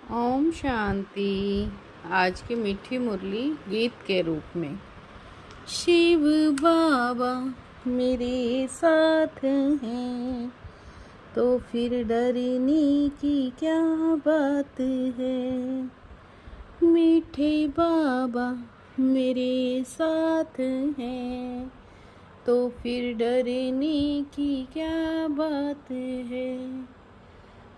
ओम शांति। आज की मीठी मुरली गीत के रूप में। शिव बाबा मेरे साथ हैं तो फिर डरने की क्या बात है। मीठे बाबा मेरे साथ हैं तो फिर डरने की क्या बात है।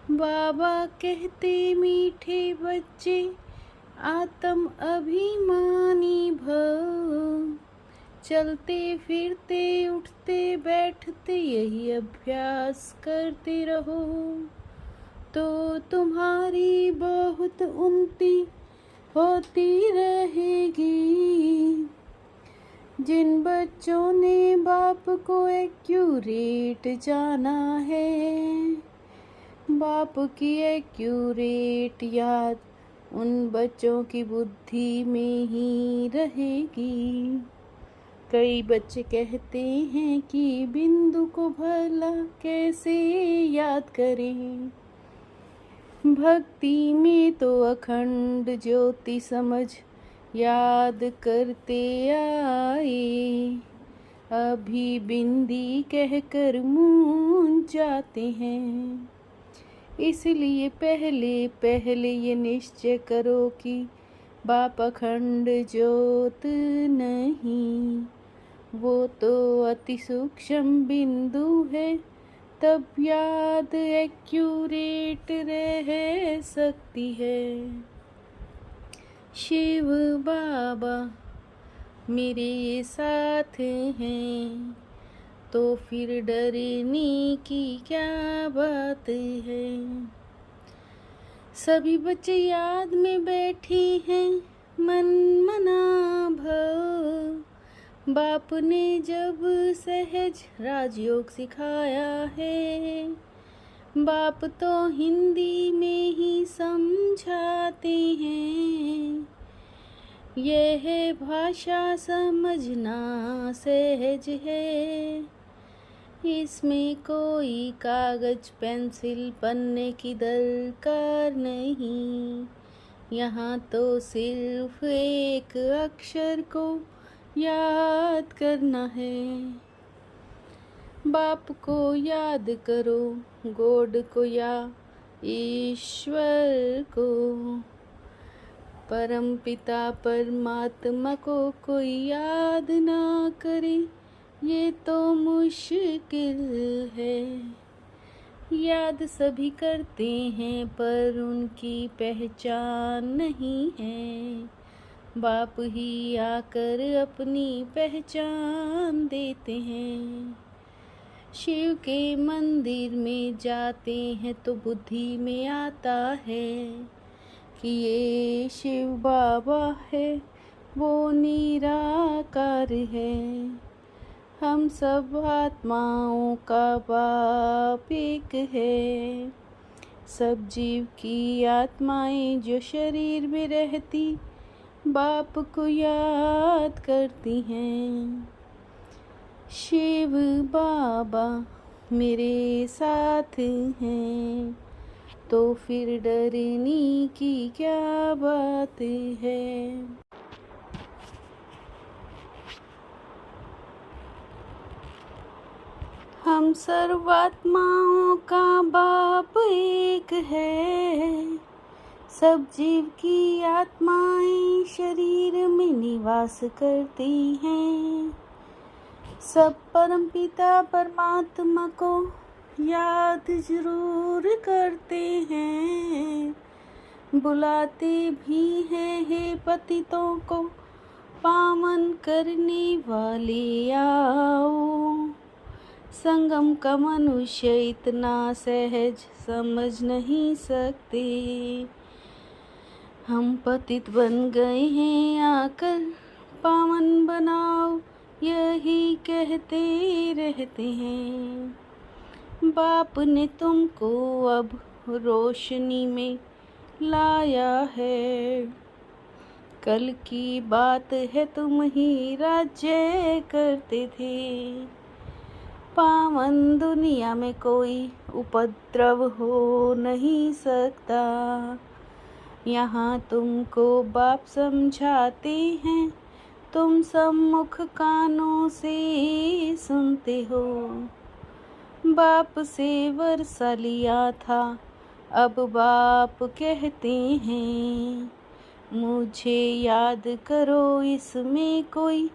बाबा कहते मीठे बच्चे आत्म अभिमानी भव, चलते फिरते उठते बैठते यही अभ्यास करते रहो तो तुम्हारी बहुत उन्नति होती रहेगी। जिन बच्चों ने बाप को एक्यूरेट जाना है, बाप की एक्यूरेट याद उन बच्चों की बुद्धि में ही रहेगी। कई बच्चे कहते हैं कि बिंदु को भला कैसे याद करें। भक्ति में तो अखंड ज्योति समझ याद करते आए, अभी बिंदी कहकर मूंझ जाते हैं। इसलिए पहले ये निश्चय करो कि बाप अखंड ज्योत नहीं, वो तो अति सूक्ष्म बिंदु है, तब याद एक्यूरेट रह सकती है। शिव बाबा मेरे साथ हैं तो फिर डरने की क्या बात है। सभी बच्चे याद में बैठे हैं मन मना भव, बाप ने जब सहज राजयोग सिखाया है, बाप तो हिंदी में ही समझाते हैं। यह भाषा समझना सहज है, इसमें कोई कागज पेंसिल पन्ने की दरकार नहीं। यहाँ तो सिर्फ एक अक्षर को याद करना है। बाप को याद करो, गॉड को या ईश्वर को, परम पिता परमात्मा को कोई याद ना करे, ये तो मुश्किल है। याद सभी करते हैं पर उनकी पहचान नहीं है, बाप ही आकर अपनी पहचान देते हैं। शिव के मंदिर में जाते हैं तो बुद्धि में आता है कि ये शिव बाबा है, वो निराकार है। हम सब आत्माओं का बाप एक है। सब जीव की आत्माएं जो शरीर में रहती बाप को याद करती हैं। शिव बाबा मेरे साथ हैं तो फिर डरने की क्या बात है। हम सर्वात्माओं का बाप एक है। सब जीव की आत्माएं शरीर में निवास करती हैं। सब परमपिता परमात्मा को याद जरूर करते हैं, बुलाते भी हैं हे पतितों को पावन करने वाले आओ। संगम का मनुष्य इतना सहज समझ नहीं सकते, हम पतित बन गए हैं आकर पावन बनाओ यही कहते रहते हैं। बाप ने तुमको अब रोशनी में लाया है, कल की बात है तुम ही राज्य करते थे। पावन दुनिया में कोई उपद्रव हो नहीं सकता, यहाँ तुमको बाप समझाते हैं, तुम सम्मुख कानों से सुनते हो। बाप से वर्षा लिया था, अब बाप कहते हैं, मुझे याद करो, इसमें कोई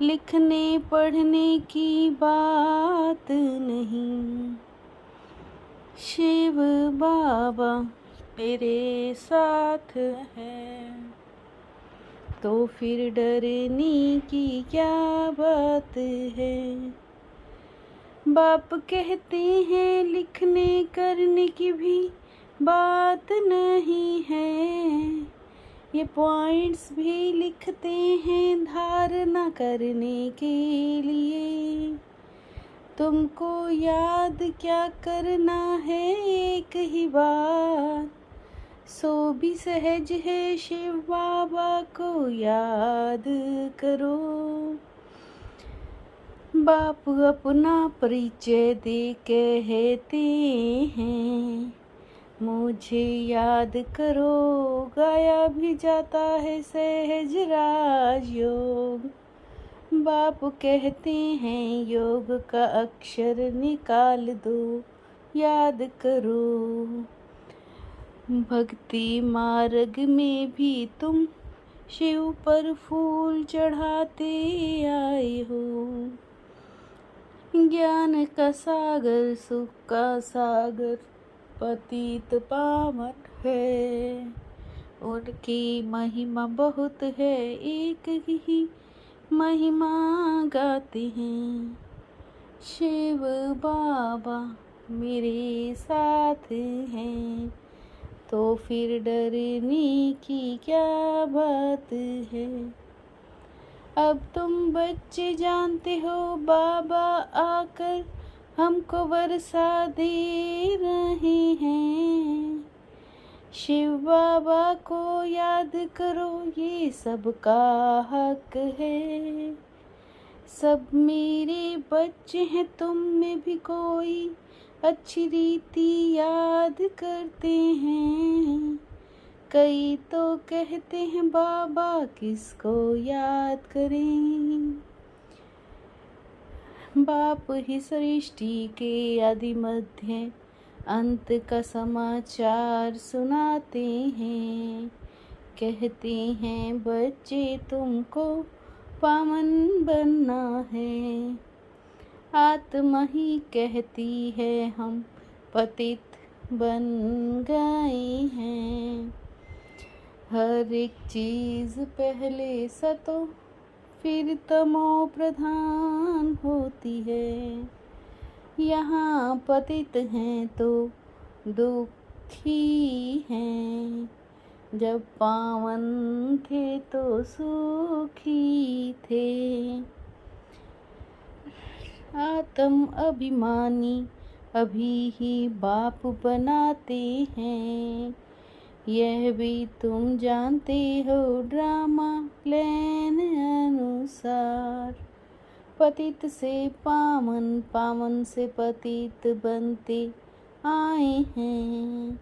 लिखने पढ़ने की बात नहीं। शिव बाबा मेरे साथ है, तो फिर डरने की क्या बात है। बाप कहते हैं लिखने करने की भी बात नहीं है, ये पॉइंट्स भी लिखते हैं धारणा करने के लिए। तुमको याद क्या करना है, एक ही बात, सो भी सहज है, शिव बाबा को याद करो। बाप अपना परिचय दे कहते हैं, मुझे याद करो, गाया भी जाता है सहज राजयोग। बाप कहते हैं योग का अक्षर निकाल दो, याद करो। भक्ति मार्ग में भी तुम शिव पर फूल चढ़ाते आए हो। ज्ञान का सागर, सुख का सागर, पतित पावन है, उनकी महिमा बहुत है, एक ही महिमा गाते हैं। शिव बाबा मेरे साथ हैं, तो फिर डरने की क्या बात है। अब तुम बच्चे जानते हो, बाबा आकर हमको वर्षा दे रहे हैं। शिव बाबा को याद करो, ये सबका हक है। सब मेरे बच्चे हैं, तुम में भी कोई अच्छी रीति याद करते हैं। कई तो कहते हैं बाबा किसको याद करें। बाप ही सृष्टि के आदि मध्य अंत का समाचार सुनाते हैं। कहते हैं बच्चे तुमको पावन बनना है। आत्मा ही कहती है हम पतित बन गए हैं। हर एक चीज पहले सतो फिर तमो प्रधान होती है। यहाँ पतित हैं तो दुखी हैं, जब पावन थे तो सुखी थे। आत्म अभिमानी अभी ही बाप बनाते हैं, यह भी तुम जानते हो ड्रामा प्लान अनुसार। पतित से पावन, पावन से पतित बनते आए हैं।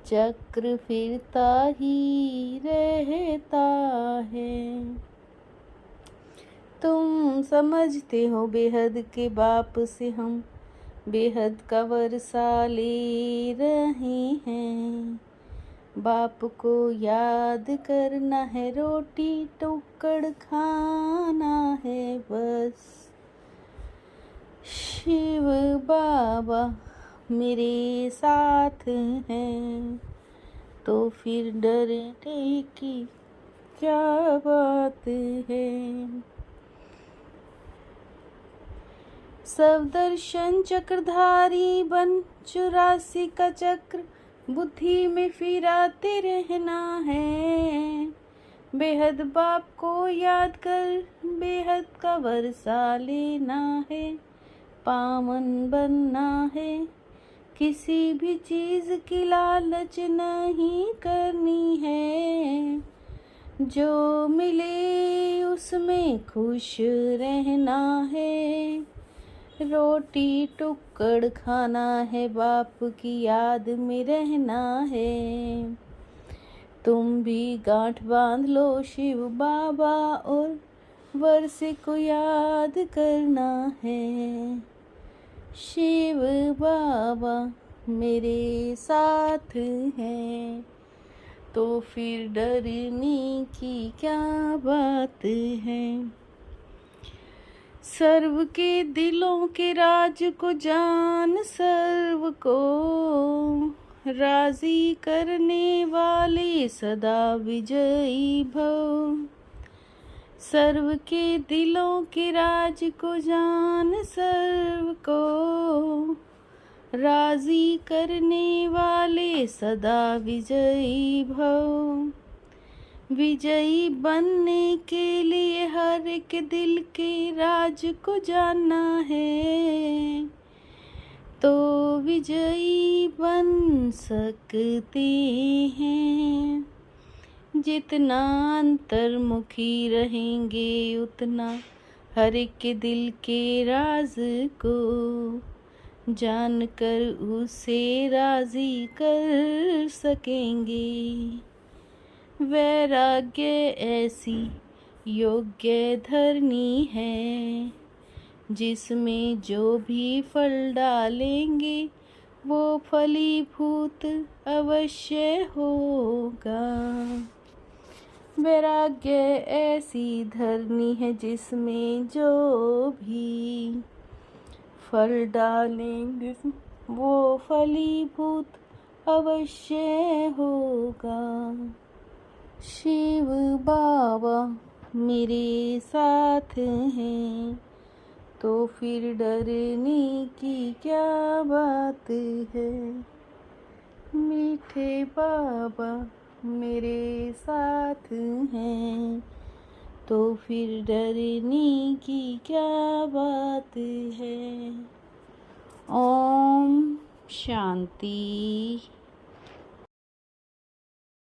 चक्र फिरता ही रहता है। तुम समझते हो बेहद के बाप से हम बेहद का वर्षा ले रहे हैं। बाप को याद करना है, रोटी टुकड़ खाना है बस। शिव बाबा मेरे साथ हैं, तो फिर डरने की क्या बात है। सब दर्शन चक्रधारी बन 84 का चक्र बुद्धि में फिराते रहना है। बेहद बाप को याद कर बेहद का वर्षा लेना है। पावन बनना है, किसी भी चीज की लालच नहीं करनी है। जो मिले उसमें खुश रहना है। रोटी टुकड़ खाना है, बाप की याद में रहना है। तुम भी गांठ बांध लो शिव बाबा और वर्षे को याद करना है। शिव बाबा मेरे साथ हैं तो फिर डरने की क्या बात है। सर्व के दिलों के राज को जान, सर्व को राजी करने वाले सदा विजयी भव। सर्व के दिलों के राज को जान, सर्व को राजी करने वाले सदा विजयी भव। विजयी बनने के लिए हर एक दिल के राज को जानना है तो विजयी बन सकते हैं। जितना अंतर्मुखी रहेंगे उतना हर एक के दिल के राज को जानकर उसे राजी कर सकेंगे। वैराग्य ऐसी योग्य धरनी है जिसमें जो भी फल डालेंगे वो फलीभूत अवश्य होगा। वैराग्य ऐसी धरनी है जिसमें जो भी फल डालेंगे वो फलीभूत अवश्य होगा। शिव बाबा मेरे साथ हैं तो फिर डरने की क्या बात है। मीठे बाबा मेरे साथ हैं तो फिर डरने की क्या बात है। ओम शांति।